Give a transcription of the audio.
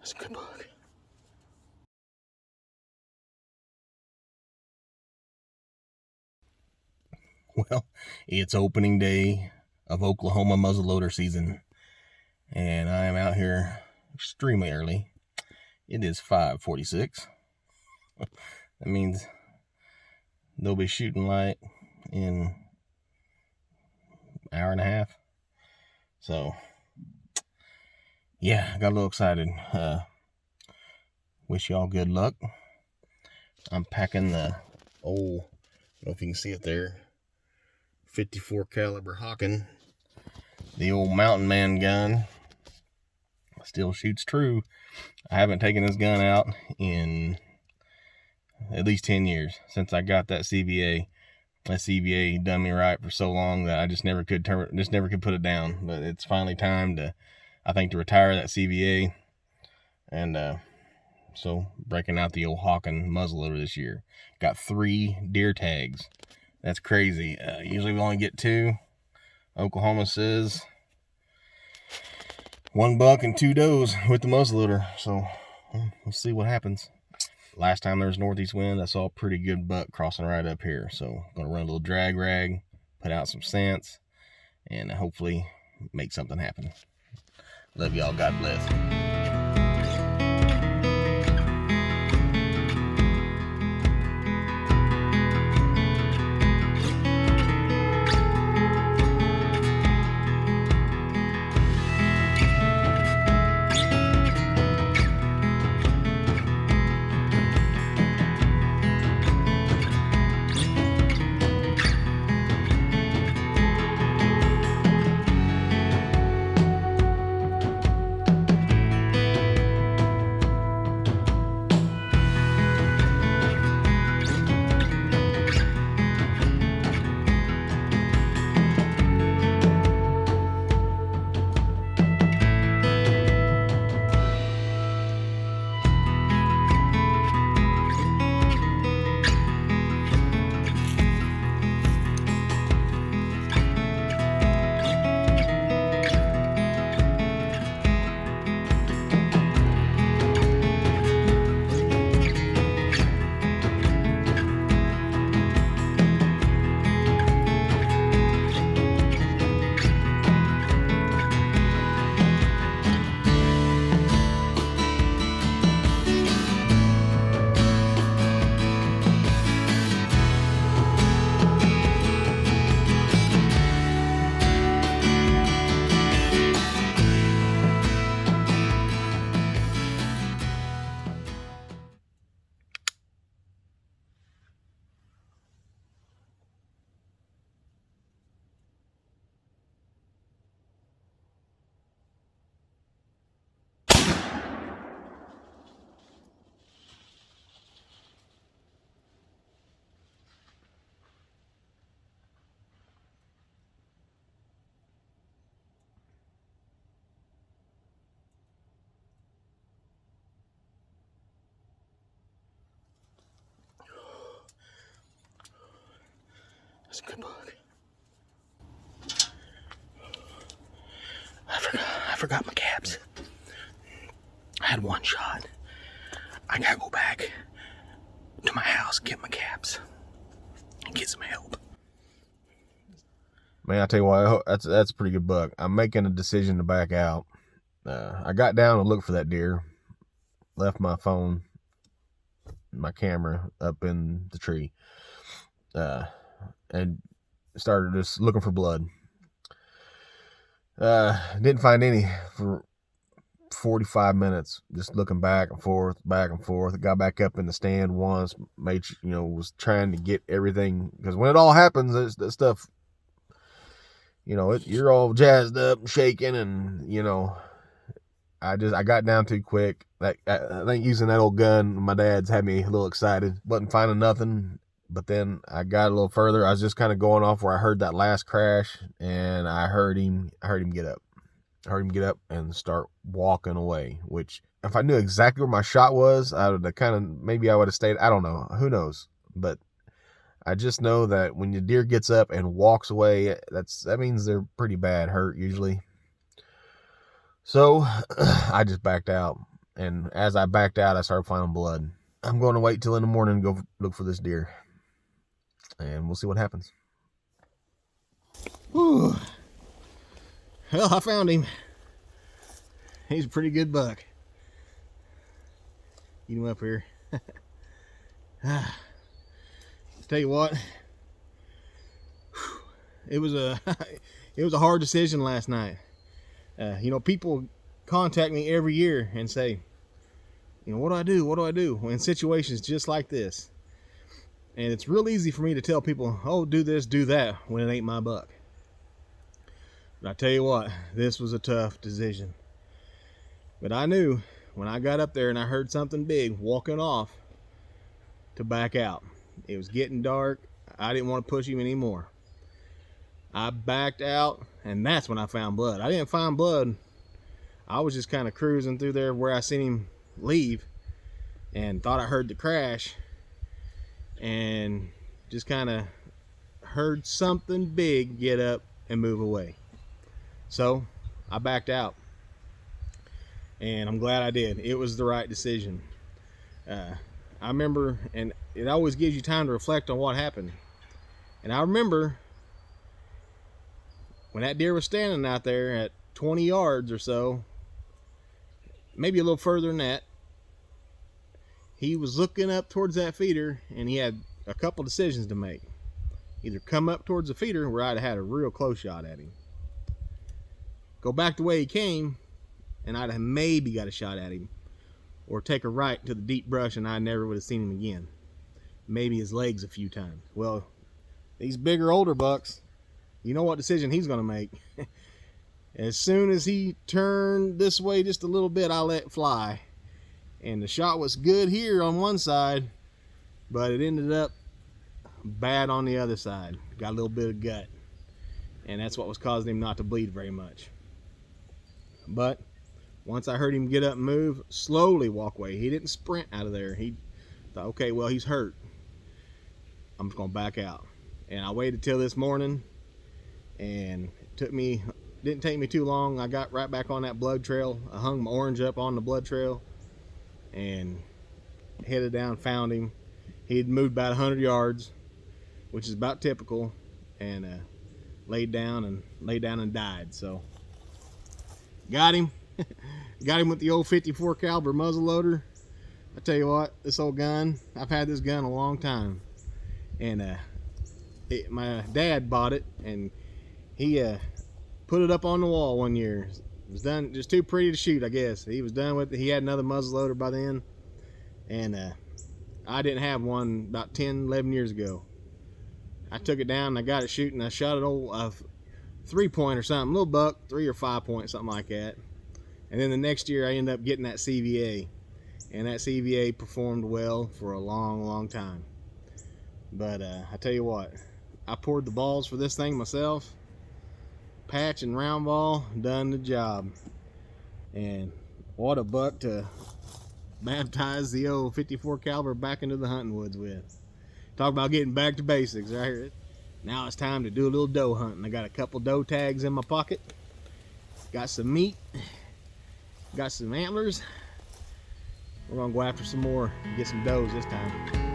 That's a good book. Well, it's opening day of Oklahoma muzzleloader season, and I am out here extremely early. It is 5:46. That means they'll be shooting light in an hour and a half. So, yeah, I got a little excited. Wish y'all good luck. I'm packing the old, I don't know if you can see it there, 54 caliber Hawken, the old mountain man gun. Still shoots true. I haven't taken this gun out in at least 10 years since I got that CVA. That CVA done me right for so long that I just never could put it down. But it's finally time to retire that CVA, and so breaking out the old Hawken muzzleloader this year. Got 3 deer tags. That's crazy. Usually we only get 2. Oklahoma says 1 buck and 2 does with the muzzleloader. So we'll see what happens. Last time there was northeast wind, I saw a pretty good buck crossing right up here. So I'm going to run a little drag rag, put out some scents, and hopefully make something happen. Love y'all. God bless. That's a good book. I forgot my caps. I had 1 shot. I gotta go back to my house, get my caps, and get some help. Man, I tell you what, that's a pretty good buck. I'm making a decision to back out. I got down and looked for that deer, left my phone, my camera up in the tree, and started just looking for blood. Didn't find any for 45 minutes, just looking back and forth. I got back up in the stand once, was trying to get everything, because when it all happens, that stuff, you're all jazzed up and shaking, and I got down too quick. I think using that old gun, my dad's had me a little excited. Wasn't finding nothing, but then I got a little further. I was just kind of going off where I heard that last crash, and I heard him get up. I heard him get up and start walking away, which if I knew exactly where my shot was, I would have maybe I would have stayed. I don't know. Who knows? But I just know that when the deer gets up and walks away, that means they're pretty bad hurt usually. So I just backed out. And as I backed out, I started finding blood. I'm going to wait till in the morning and go look for this deer. And we'll see what happens. Whew. Well, I found him. He's a pretty good buck. Get him up here. Tell you what, it was a hard decision last night. You know, people contact me every year and say, you know, what do I do? What do I do in situations just like this? And it's real easy for me to tell people, oh, do this, do that, when it ain't my buck. But I tell you what, this was a tough decision. But I knew when I got up there and I heard something big walking off to back out. It was getting dark. I didn't want to push him anymore. I backed out, and that's when I found blood. I didn't find blood. I was just kind of cruising through there where I seen him leave and thought I heard the crash, and just kind of heard something big get up and move away. So I backed out, and I'm glad I did. It was the right decision. I remember, and it always gives you time to reflect on what happened. And I remember when that deer was standing out there at 20 yards or so, maybe a little further than that, he was looking up towards that feeder, and he had a couple decisions to make. Either come up towards the feeder, where I'd have had a real close shot at him, go back the way he came, and I'd have maybe got a shot at him, or take a right to the deep brush and I never would have seen him again. Maybe his legs a few times. Well, these bigger, older bucks, you know what decision he's going to make. As soon as he turned this way just a little bit, I let fly. And the shot was good here on one side, but it ended up bad on the other side. Got a little bit of gut. And that's what was causing him not to bleed very much. But once I heard him get up and move, slowly walk away. He didn't sprint out of there. He thought, okay, well, he's hurt. I'm just going to back out. And I waited till this morning, and didn't take me too long. I got right back on that blood trail. I hung my orange up on the blood trail and headed down, found him. He had moved about 100 yards, which is about typical, and laid down and died. So got him. Got him with the old 54 caliber muzzle loader. I tell you what, this old gun, I've had this gun a long time, and my dad bought it, and he put it up on the wall one year. It was done, just too pretty to shoot, I guess. He was done with it. He had another muzzle loader by then, and I didn't have one about 10, 11 years ago. I took it down and I got it shooting. I shot an old 3-point or something, little buck, 3 or 5 point, something like that. And then the next year I ended up getting that CVA, and that CVA performed well for a long, long time. But I tell you what, I poured the balls for this thing myself. Patch and round ball, done the job. And what a buck to baptize the old 54 caliber back into the hunting woods with. Talk about getting back to basics right here. Now it's time to do a little doe hunting. I got a couple doe tags in my pocket. Got some meat. Got some antlers. We're gonna go after some more and get some does this time.